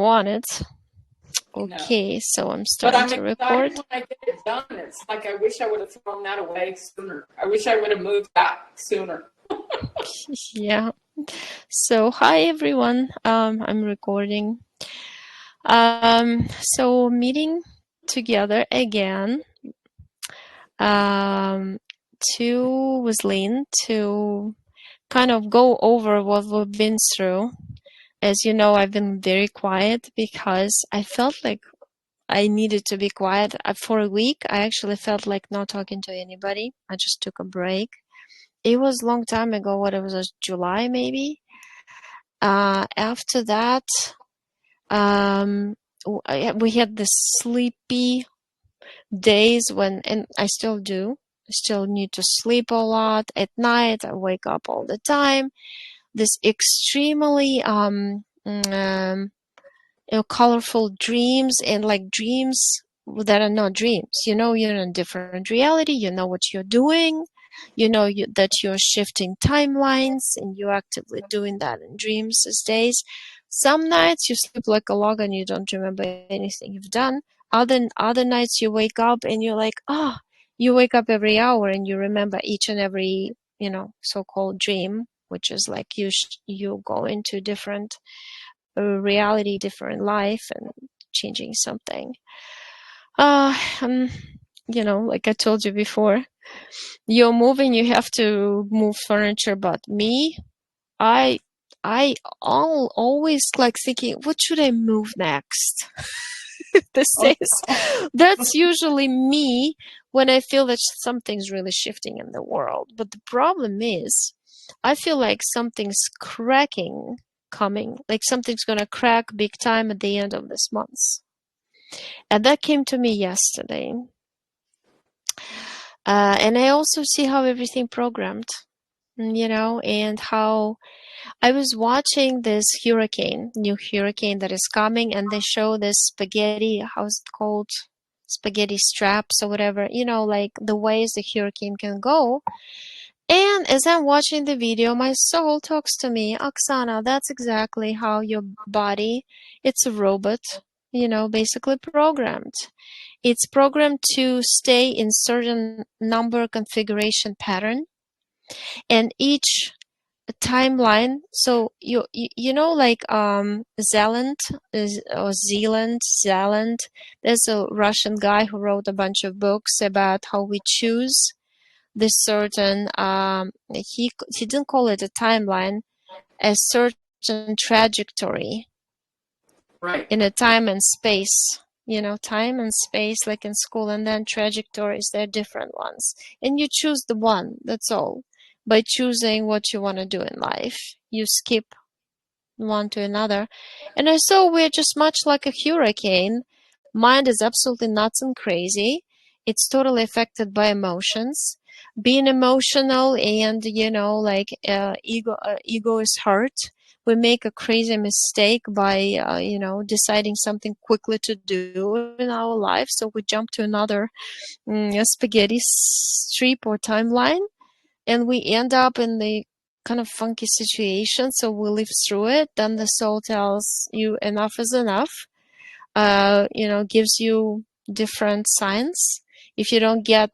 wanted. No. Okay, so I'm But starting I'm to excited record. when I get it done. It's like I wish I would have thrown that away sooner. I wish I would have moved back sooner. Yeah. So hi everyone. I'm recording. So meeting together again. To with Lynn to kind of go over what we've been through. As you know, I've been very quiet because I felt like I needed to be quiet. For a week, I actually felt like not talking to anybody. I just took a break. It was a long time ago. What it was, July maybe. After that, we had the sleepy days when, and I still do. I still need to sleep a lot at night. I wake up all the time. This extremely colorful dreams, and like dreams that are not dreams. You know, you're in a different reality. You know what you're doing. You know that you're shifting timelines, and you're actively doing that in dreams these days. Some nights you sleep like a log and you don't remember anything you've done. Other nights you wake up and you're like, you wake up every hour and you remember each and every, so-called dream, which is like you go into different reality, different life, and changing something. Um, like I told you before, you're moving, you have to move furniture, but me, I always like thinking, what should I move next? That's usually me when I feel that something's really shifting in the world. But the problem is, I feel like something's cracking coming, like something's gonna crack big time at the end of this month. And that came to me yesterday. And I also see how everything programmed, and how I was watching this new hurricane that is coming, and they show this spaghetti, how's it called? Spaghetti straps or whatever, like the ways the hurricane can go. And as I'm watching the video, my soul talks to me, Oksana, that's exactly how your body, it's a robot, basically programmed. It's programmed to stay in certain number configuration pattern, and each timeline. So like Zealand Zealand. There's a Russian guy who wrote a bunch of books about how we choose this certain. He didn't call it a timeline, a certain trajectory. Right. In a time and space. Time and space, like in school, and then trajectories, they're different ones. And you choose the one, that's all. By choosing what you want to do in life, you skip one to another. And I saw we're just much like a hurricane. Mind is absolutely nuts and crazy. It's totally affected by emotions. Being emotional and, ego is hurt. We make a crazy mistake by, deciding something quickly to do in our life. So we jump to another spaghetti strip or timeline, and we end up in the kind of funky situation. So we live through it. Then the soul tells you enough is enough. Gives you different signs. If you don't get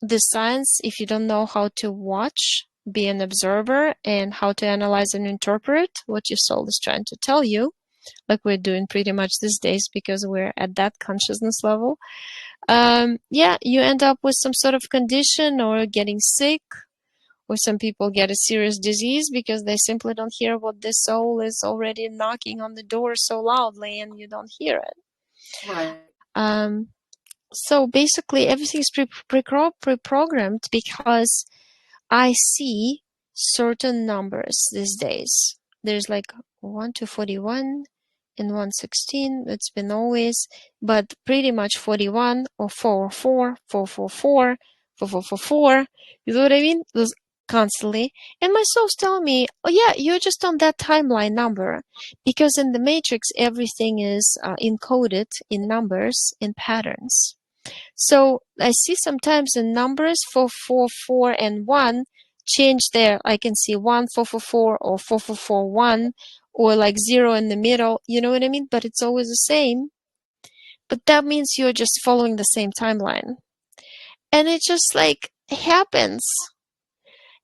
the signs, if you don't know how to watch, be an observer, and how to analyze and interpret what your soul is trying to tell you, like we're doing pretty much these days because we're at that consciousness level, you end up with some sort of condition or getting sick, or some people get a serious disease because they simply don't hear what the soul is already knocking on the door so loudly and you don't hear it. Right. So basically everything's pre-programmed because I see certain numbers these days. There's like 1 to 41 and 116. It's been always, but pretty much 41 or 444, 444, 4444. You know what I mean? Those constantly. And my soul's telling me, oh yeah, you're just on that timeline number. Because in the matrix, everything is encoded in numbers, in patterns. So I see sometimes the numbers 444 and 1 change there. I can see 1444 or 4441 or like 0 in the middle, you know what I mean? But it's always the same. But that means you're just following the same timeline. And it just like happens.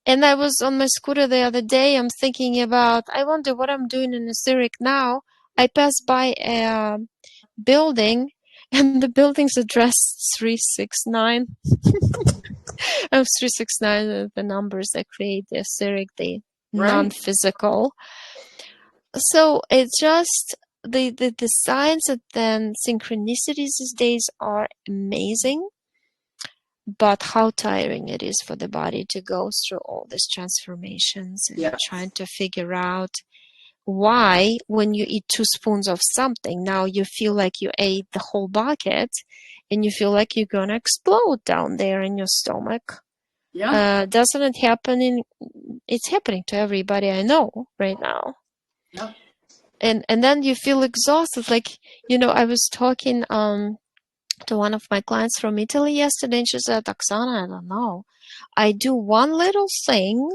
And I was on my scooter the other day. I'm thinking about, I wonder what I'm doing in Zurich now. I passed by a building, and the building's address 369. 369 are the numbers that create the Zurich, the Right. non-physical. So it's just the signs and then synchronicities these days are amazing. But how tiring it is for the body to go through all these transformations and Yes. trying to figure out why, when you eat 2 spoons of something, now you feel like you ate the whole bucket and you feel like you're going to explode down there in your stomach. Yeah. Doesn't it happen it's happening to everybody I know right now. Yeah. And then you feel exhausted. Like, I was talking, to one of my clients from Italy yesterday, and she said, Oksana, I don't know. I do one little thing,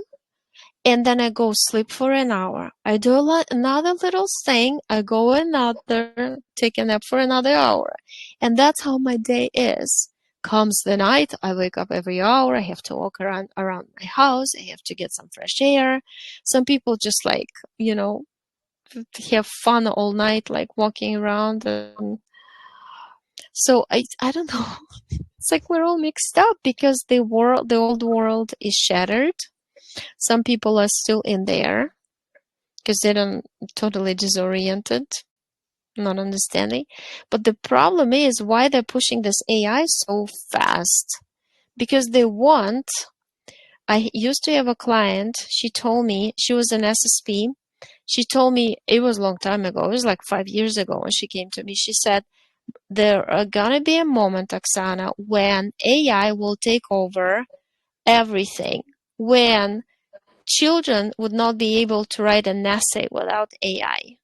and then I go sleep for an hour. I do another little thing, I go another, take a nap for another hour. And that's how my day is. Comes the night, I wake up every hour, I have to walk around my house, I have to get some fresh air. Some people just like, have fun all night, like walking around. And so I don't know. It's like we're all mixed up because the old world is shattered. Some people are still in there because they don't totally disoriented, not understanding. But the problem is why they're pushing this AI so fast. Because they want, I used to have a client, she told me, she was an SSP. She told me, it was a long time ago, it was like 5 years ago when she came to me. She said, there are gonna be a moment, Oksana, when AI will take over everything. When children would not be able to write an essay without AI.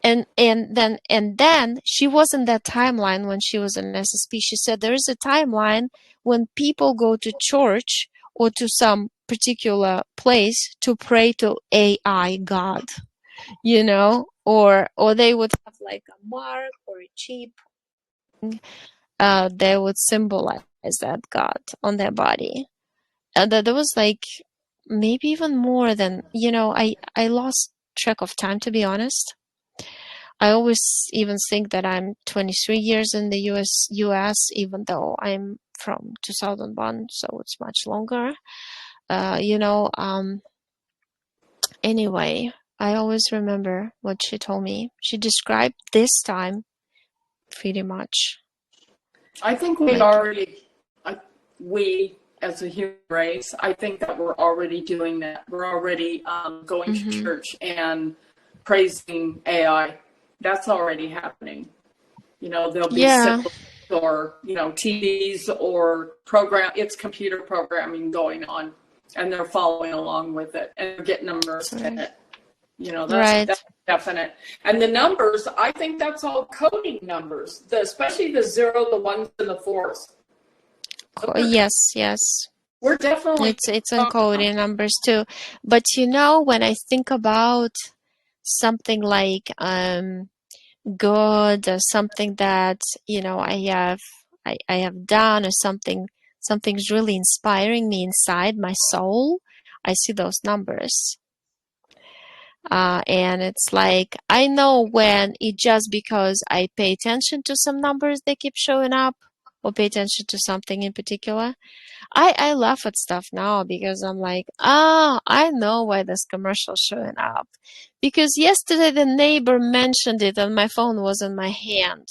And then she was in that timeline when she was an SSP. She said there is a timeline when people go to church or to some particular place to pray to AI God, or they would have like a mark or a chip. They would symbolize that God on their body. And there was like maybe even more than, I lost track of time, to be honest. I always even think that I'm 23 years in the US, even though I'm from 2001, so it's much longer. Anyway, I always remember what she told me. She described this time pretty much. I think we as a human race, I think that we're already doing that. We're already going to church and praising AI. That's already happening. There'll be symbols or, TVs or it's computer programming going on, and they're following along with it and they're getting immersed in it. That's definite. And the numbers, I think that's all coding numbers, especially the 0, the 1s, and the 4s. Yes. We're definitely it's encoding numbers too. But when I think about something like good or something that I have done, or something's really inspiring me inside my soul, I see those numbers. And it's like I know when it just because I pay attention to some numbers, they keep showing up, or pay attention to something in particular. I laugh at stuff now because I'm like, I know why this commercial's showing up. Because yesterday the neighbor mentioned it and my phone was in my hand.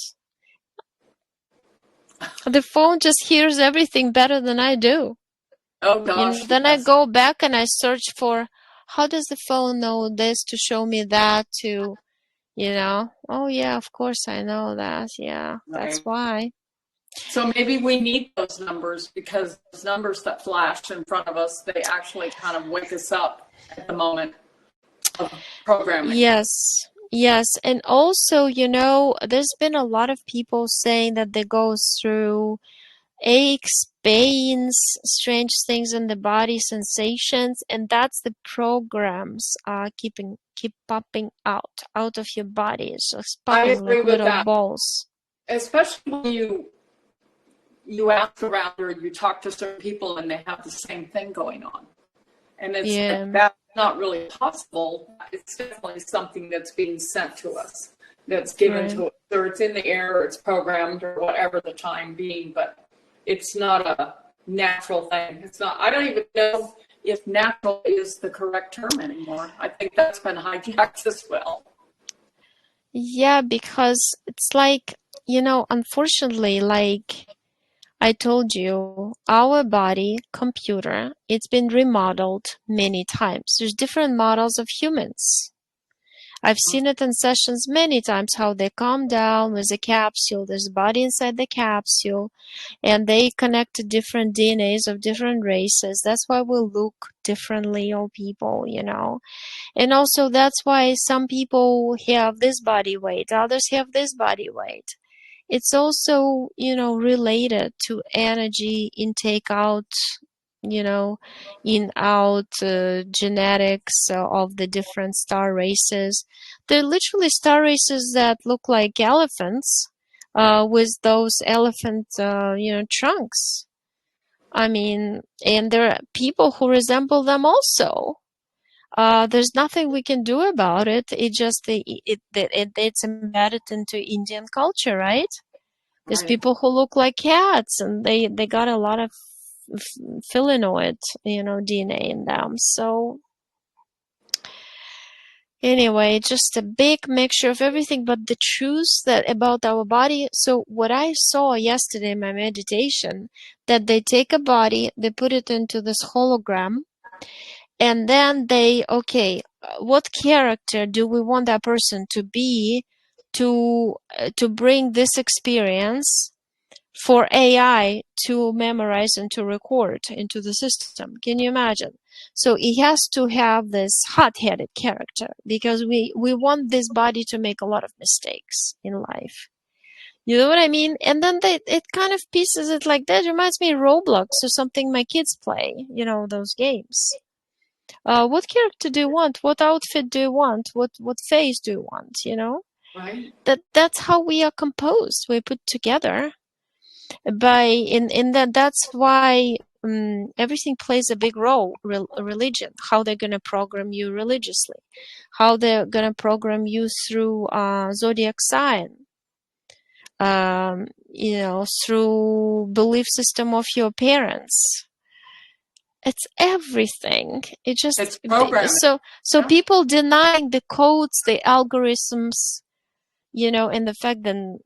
The phone just hears everything better than I do. Oh gosh. Then I go back and I search for how does the phone know this to show me that to, oh yeah, of course I know that. Yeah, that's why. So maybe we need those numbers because those numbers that flash in front of us, they actually kind of wake us up at the moment of programming. Yes. And also, there's been a lot of people saying that they go through pains, strange things in the body, sensations, and that's the programs keep popping out of your body. So it's I popping agree like with little that, balls. especially when you ask around or you talk to certain people and they have the same thing going on. And it's Yeah. like, that's not really possible. It's definitely something that's being sent to us, that's given Right. to us, or it's in the air, or it's programmed, or whatever the time being, but it's not a natural thing. It's not, I don't even know if natural is the correct term anymore. I think that's been hijacked as well. Yeah, because it's like, unfortunately, like I told you, our body computer, it's been remodeled many times. There's different models of humans. I've seen it in sessions many times how they come down with a capsule. There's a body inside the capsule, and they connect to different DNAs of different races. That's why we look differently, all people, And also that's why some people have this body weight, others have this body weight. It's also, related to energy intake out, in out genetics of the different star races. They're literally star races that look like elephants with those elephant, trunks. I mean, and there are people who resemble them also. There's nothing we can do about it. It's embedded into Indian culture, right? There's Right. people who look like cats, and they got a lot of felinoid, DNA in them. So anyway, just a big mixture of everything, but the truth that about our body. So what I saw yesterday in my meditation, that they take a body, they put it into this hologram, and then what character do we want that person to be to bring this experience for AI to memorize and to record into the system? Can you imagine? So it has to have this hot-headed character, because we want this body to make a lot of mistakes in life. You know what I mean? And then it kind of pieces it like that. It reminds me of Roblox or something my kids play, those games. What character do you want? What outfit do you want? What face do you want? Right. That's how we are composed. We're put together by in that's why everything plays a big role. Religion, how they're gonna program you religiously, how they're gonna program you through zodiac sign, through belief system of your parents. It's everything. It's programming. So people denying the codes, the algorithms, and the fact that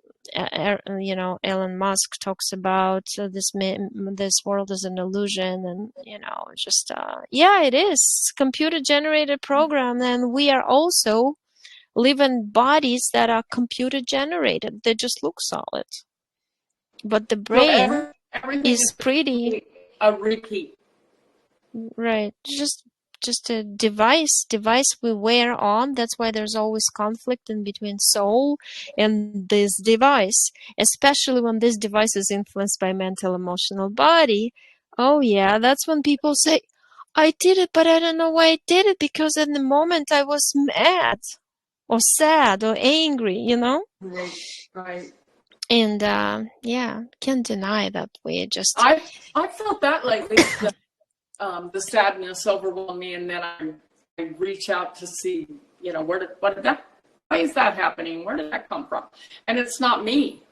Elon Musk talks about this world is an illusion, and it is computer generated program, and we are also living bodies that are computer generated. They just look solid, but the brain everything is pretty a repeat. right. Just a device we wear on. That's why there's always conflict in between soul and this device, especially when this device is influenced by mental, emotional body. Oh yeah, that's when people say, I did it, but I don't know why I did it, because in the moment I was mad or sad or angry, Right. And can't deny that we just I felt that lately. The sadness overwhelmed me, and then I reach out to see, why is that happening? Where did that come from? And it's not me.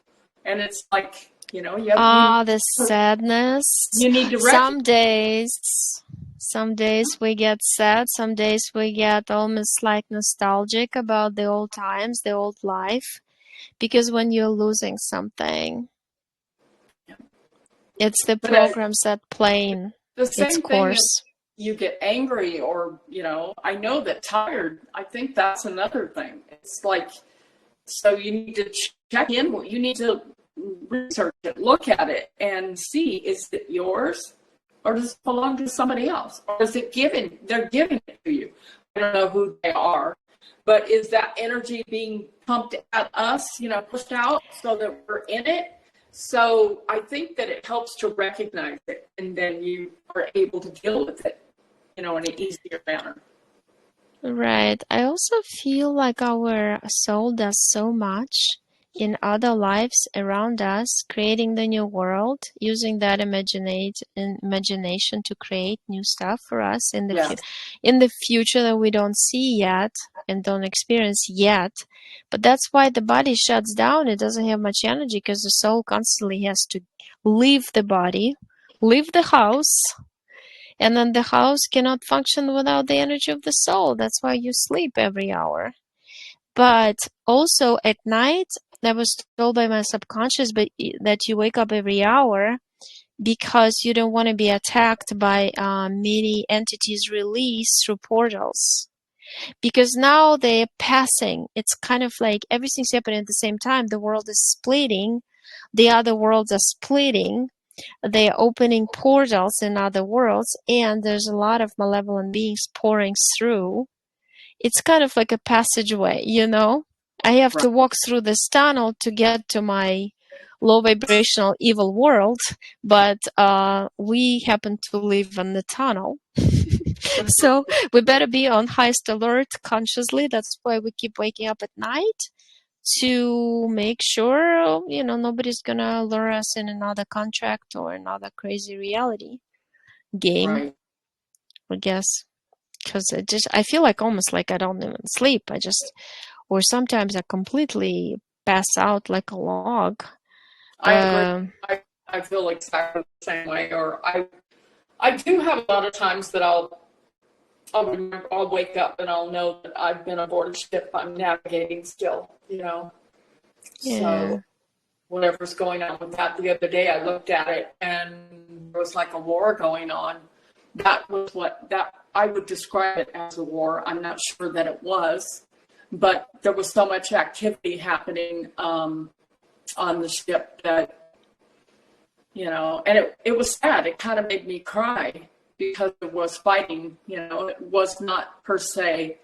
And it's like, the sadness. You need to Some days we get sad, some days we get almost like nostalgic about the old times, the old life. Because when you're losing something, it's the programs that playing its course. You get angry, or, I know that tired, I think that's another thing. It's like, so you need to check in, you need to research it, look at it, and see, is it yours, or does it belong to somebody else, or is it they're giving it to you? I don't know who they are, but is that energy being pumped at us, pushed out so that we're in it? So I think that it helps to recognize it, and then you are able to deal with it, in an easier manner. Right. I also feel like our soul does so much in other lives around us, creating the new world, using that imagination to create new stuff for us in Yeah. in the future that we don't see yet and don't experience yet. But that's why the body shuts down. It doesn't have much energy because the soul constantly has to leave the body, leave the house, and then the house cannot function without the energy of the soul. That's why you sleep every hour. But also at night, I was told by my subconscious that you wake up every hour because you don't want to be attacked by many entities released through portals. Because now they're passing. It's kind of like everything's happening at the same time. The world is splitting. The other worlds are splitting. They're opening portals in other worlds, and there's a lot of malevolent beings pouring through. It's kind of like a passageway, I have to walk through this tunnel to get to my low vibrational evil world, but we happen to live in the tunnel. So we better be on highest alert consciously. That's why we keep waking up at night to make sure, nobody's gonna lure us in another contract or another crazy reality game, Right. I guess. Because I feel like almost like I don't even sleep. Or sometimes I completely pass out like a log. I agree. I feel exactly the same way. Or I do have a lot of times that I'll wake up and I'll know that I've been aboard a ship. I'm navigating still, Yeah. So whatever's going on with that. The other day I looked at it and there was like a war going on. That was that I would describe it as a war. I'm not sure that it was, but there was so much activity happening on the ship that, and it was sad. It kind of made me cry because it was fighting, it was not per se.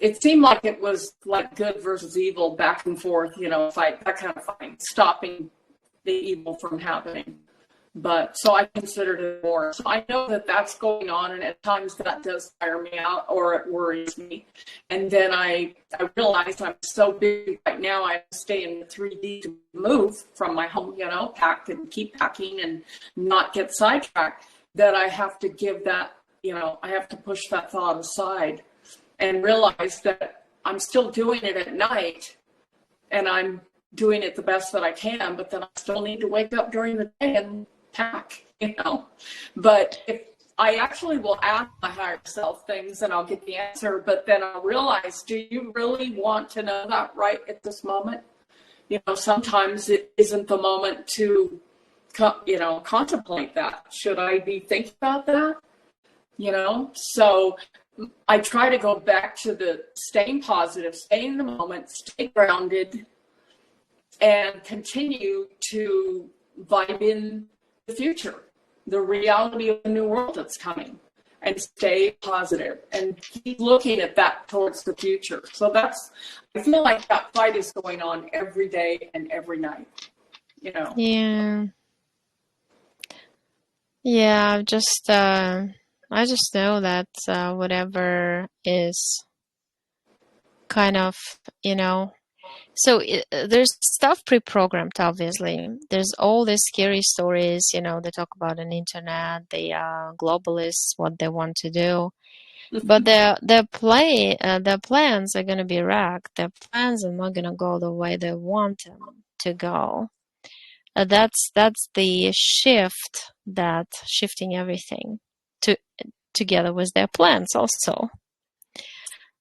It seemed like it was like good versus evil, back and forth, fight, that kind of fighting, stopping the evil from happening. But so I considered it war. So I know that that's going on, and at times that does tire me out or it worries me. And then I realize I'm so busy right now. I stay in 3D to move from my home, pack and keep packing and not get sidetracked, that I have to give that, I have to push that thought aside and realize that I'm still doing it at night and I'm doing it the best that I can, but then I still need to wake up during the day and pack, But if I actually will ask my higher self things and I'll get the answer, but then I'll realize, do you really want to know that right at this moment? Sometimes it isn't the moment to, contemplate that. Should I be thinking about that? So I try to go back to the staying positive, stay in the moment, stay grounded, and continue to vibe in the future, the reality of the new world that's coming, and stay positive and keep looking at that towards the future. So I feel like that fight is going on every day and every night, Yeah. Yeah, I just know that whatever is kind of, so there's stuff pre-programmed, obviously. There's all these scary stories, they talk about on the internet, the globalists, what they want to do. But their plans are going to be wrecked. Their plans are not going to go the way they want them to go. That's the shifting everything together with their plans also.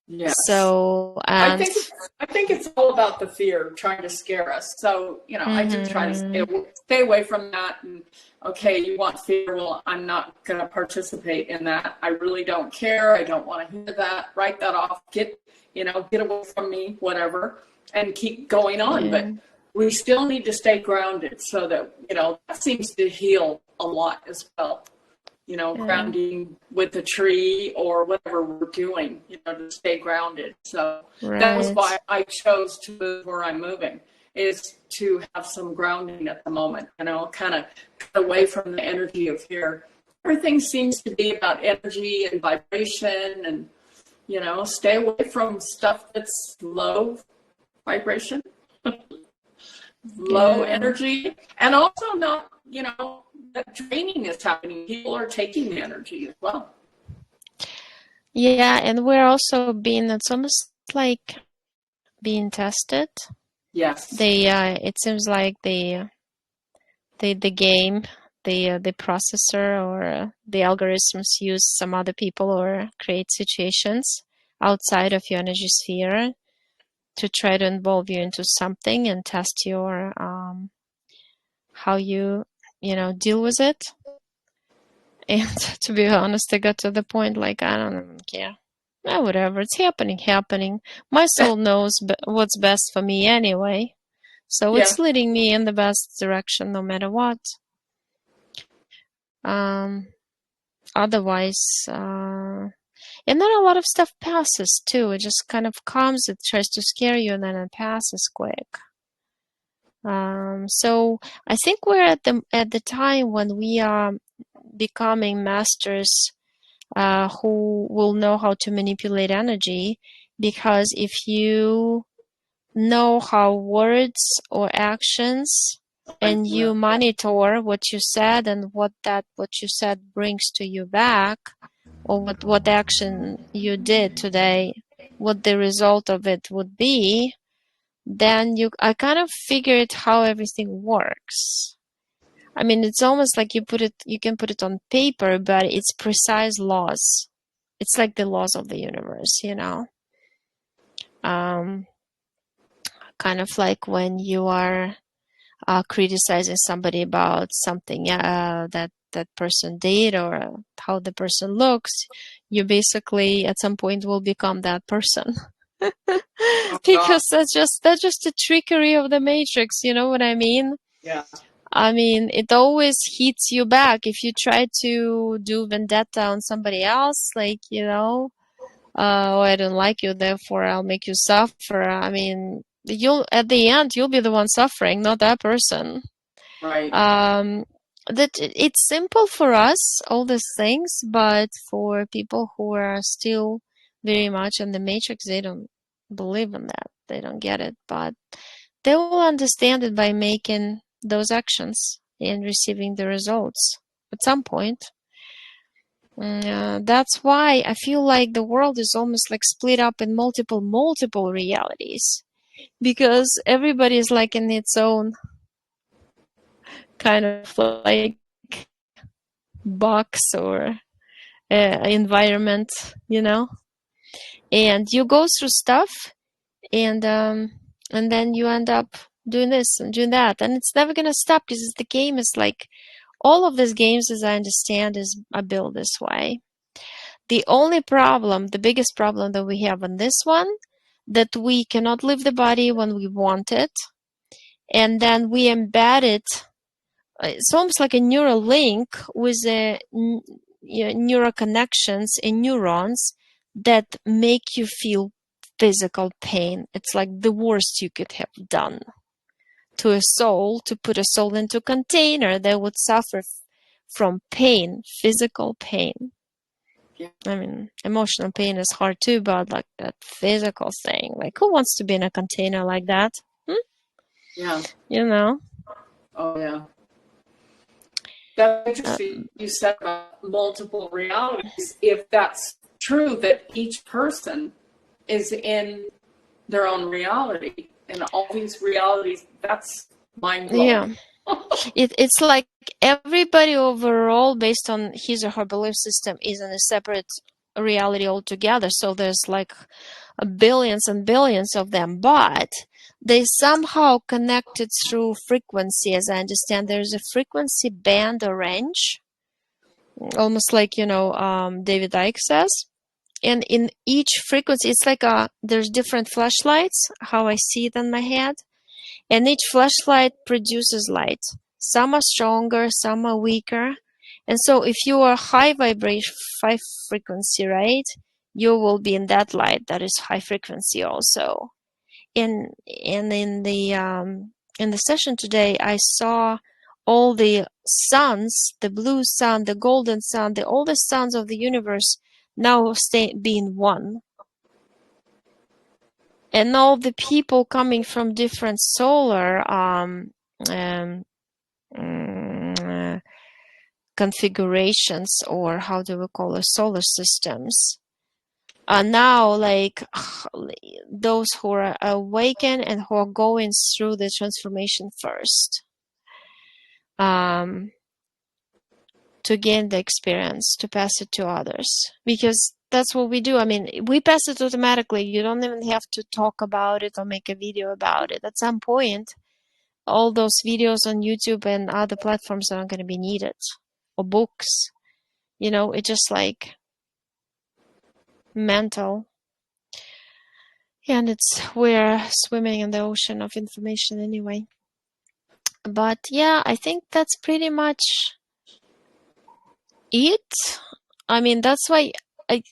Yes. So I think it's all about the fear trying to scare us. So I do try to stay away from that. And okay, you want fear? Well, I'm not going to participate in that. I really don't care. I don't want to hear that. Write that off. Get away from me. Whatever, and keep going on. Yeah. But we still need to stay grounded so that that seems to heal a lot as well. Grounding with a tree or whatever we're doing, to stay grounded. So that was why I chose to move where I'm moving, is to have some grounding at the moment, kind of cut away from the energy of here. Everything seems to be about energy and vibration, and, stay away from stuff that's low vibration, low energy, and also not, that draining is happening. People are taking the energy as well. Yeah, and we're also it's almost like being tested. Yes. It seems like the game, the processor or the algorithms use some other people or create situations outside of your energy sphere to try to involve you into something and test your how you deal with it. And to be honest, I got to the point like I don't even care. Whatever, it's happening. My soul knows what's best for me anyway. So it's leading me in the best direction no matter what. Otherwise, and then a lot of stuff passes too. It just kind of comes, it tries to scare you, and then it passes quick. So I think we're at the time when we are becoming masters who will know how to manipulate energy, because if you know how words or actions and you monitor what you said and what you said brings to you back, or what action you did today, what the result of it would be, then I kind of figured how everything works. I mean, it's almost like you can put it on paper, but it's precise laws. It's like the laws of the universe, kind of like when you are criticizing somebody about something that person did or how the person looks, you basically at some point will become that person. Because that's just the trickery of the matrix, you know what I mean? Yeah. I mean, it always hits you back if you try to do vendetta on somebody else, like, oh, I don't like you, therefore I'll make you suffer. I mean, at the end you'll be the one suffering, not that person. Right. That it's simple for us, all these things, but for people who are still very much in the matrix, they don't believe in that. They don't get it, but they will understand it by making those actions and receiving the results at some point. That's why I feel like the world is almost like split up in multiple realities, because everybody is like in its own kind of like box or environment, and you go through stuff, and then you end up doing this and doing that, and it's never gonna stop, because the game is like all of these games, as I understand, are built this way. The only problem, the biggest problem that we have on this one, that we cannot leave the body when we want it, and then we embed it. It's almost like a neural link with neural connections and neurons that make you feel physical pain. It's like the worst you could have done to a soul, to put a soul into a container that would suffer from pain, physical pain. Yeah. I mean, emotional pain is hard too, but like that physical thing, like who wants to be in a container like that? Yeah. Oh, yeah. That's interesting. You said about multiple realities. If that's true, that each person is in their own reality, and all these realities, that's mind-blowing. Yeah. It's like everybody overall, based on his or her belief system, is in a separate reality altogether. So there's like billions and billions of them, but they somehow connected through frequency. As I understand, there's a frequency band or range, almost like David Icke says. And in each frequency, it's like there's different flashlights, how I see it in my head. And each flashlight produces light. Some are stronger, some are weaker. And so if you are high vibration, high frequency, right, you will be in that light that is high frequency also. And in the in the session today, I saw all the suns, the blue sun, the golden sun, all the suns of the universe now being one. And all the people coming from different solar configurations, or how do we call it, solar systems, are now like those who are awakened and who are going through the transformation first, to gain the experience, to pass it to others, because that's what we do. I mean, we pass it automatically. You don't even have to talk about it or make a video about it. At some point, all those videos on YouTube and other platforms are not going to be needed, or books. You know, it's just like mental. And we're swimming in the ocean of information anyway. But yeah, I think that's pretty much it. I mean, that's why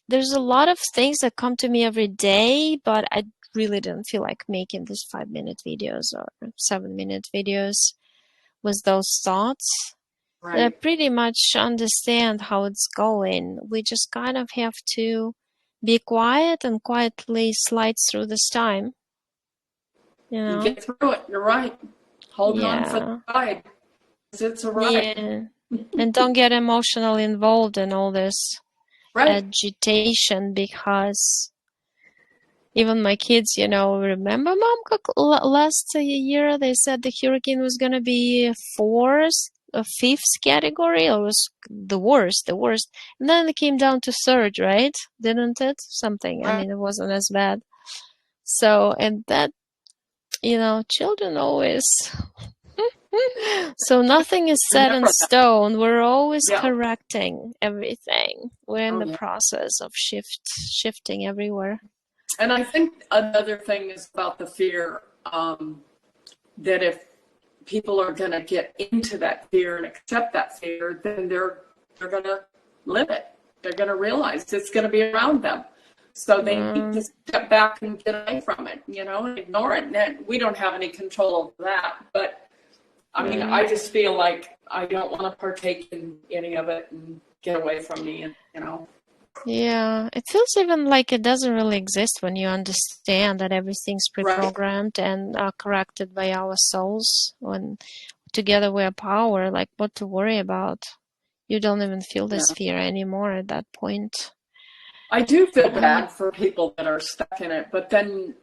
there's a lot of things that come to me every day, but I really didn't feel like making these 5-minute videos or 7-minute videos with those thoughts. Right. I pretty much understand how it's going. We just kind of have to be quiet and quietly slide through this time. You know? You get through it. You're right. Hold on for the ride. It's a ride. Yeah. And don't get emotionally involved in all this agitation, because even my kids, you know, remember, Mom, last year they said the hurricane was going to be fifth category, or was the worst. And then it came down to third, right? Didn't it? Something. I mean, it wasn't as bad. So, and that, you know, children always... So nothing is set in stone. We're always correcting everything. We're in the process of shifting everywhere. And I think another thing is about the fear, that if people are going to get into that fear and accept that fear, then they're going to live it. They're going to realize it's going to be around them. So they need to step back and get away from it, you know, and ignore it. And we don't have any control of that. But I mean, I just feel like I don't want to partake in any of it and get away from me, and, you know. Yeah, it feels even like it doesn't really exist when you understand that everything's pre-programmed and corrected by our souls. When together we're power, like what to worry about? You don't even feel this fear anymore at that point. I do feel bad for people that are stuck in it, but then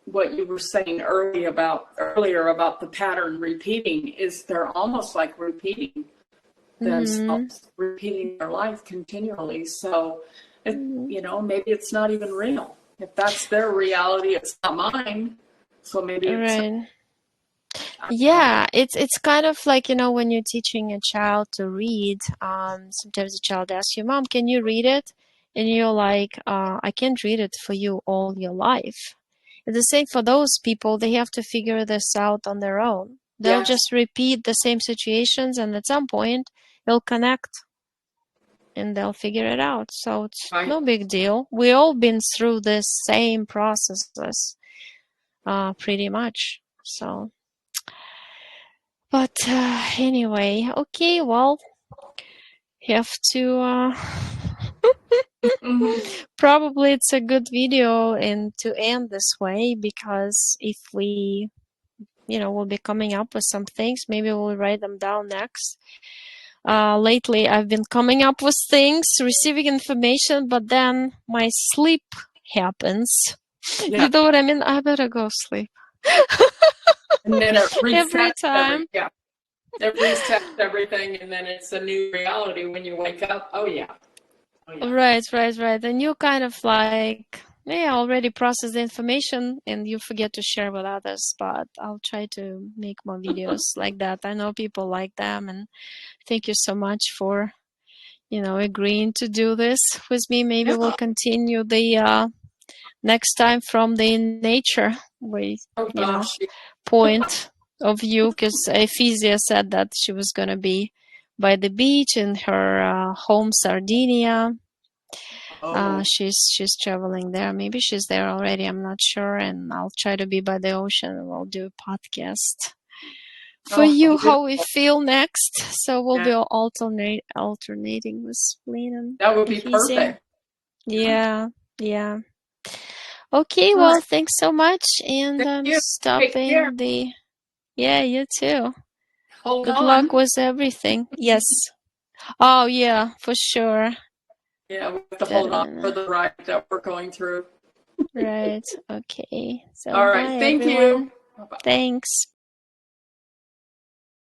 what you were saying earlier about the pattern repeating is they're almost like repeating themselves, repeating their life continually. So, you know, maybe it's not even real. If that's their reality, it's not mine. So maybe it's yeah, it's kind of like, you know, when you're teaching a child to read, sometimes the child asks you, Mom, can you read it? And you're like, I can't read it for you all your life. It's the same for those people. They have to figure this out on their own. They'll just repeat the same situations, and at some point they'll connect and they'll figure it out. So it's no big deal. We all been through this same processes, pretty much. So, but anyway, okay, well, have to probably it's a good video and to end this way, because if we, you know, we'll be coming up with some things, maybe we'll write them down next. Lately I've been coming up with things, receiving information, but then my sleep happens. You know what I mean? I better go sleep. And then it resets every time. It resets everything, and then it's a new reality when you wake up. Oh yeah. Right. And you kind of like, already process the information and you forget to share with others, but I'll try to make more videos like that. I know people like them, and thank you so much for, you know, agreeing to do this with me. Maybe we'll continue the next time from the nature point of view, because Ephesia said that she was going to be by the beach in her home Sardinia. She's traveling there. Maybe she's there already. I'm not sure. And I'll try to be by the ocean and we'll do a podcast. for you beautiful. how we feel next. So we'll be Yeah. alternating with Lynn and That would be Ephesians. perfect. Yeah, yeah. Okay, All well, right. thanks so much. And Thank I'm you. Take care. stopping the. Yeah, you too. Hold Good luck on. with everything. Yes. Oh, yeah, for sure. Yeah, we have to hold on for Da-da-da-da. the ride that we're going through. Right. Okay. So All right. bye, Thank everyone. you. Bye-bye. Thanks.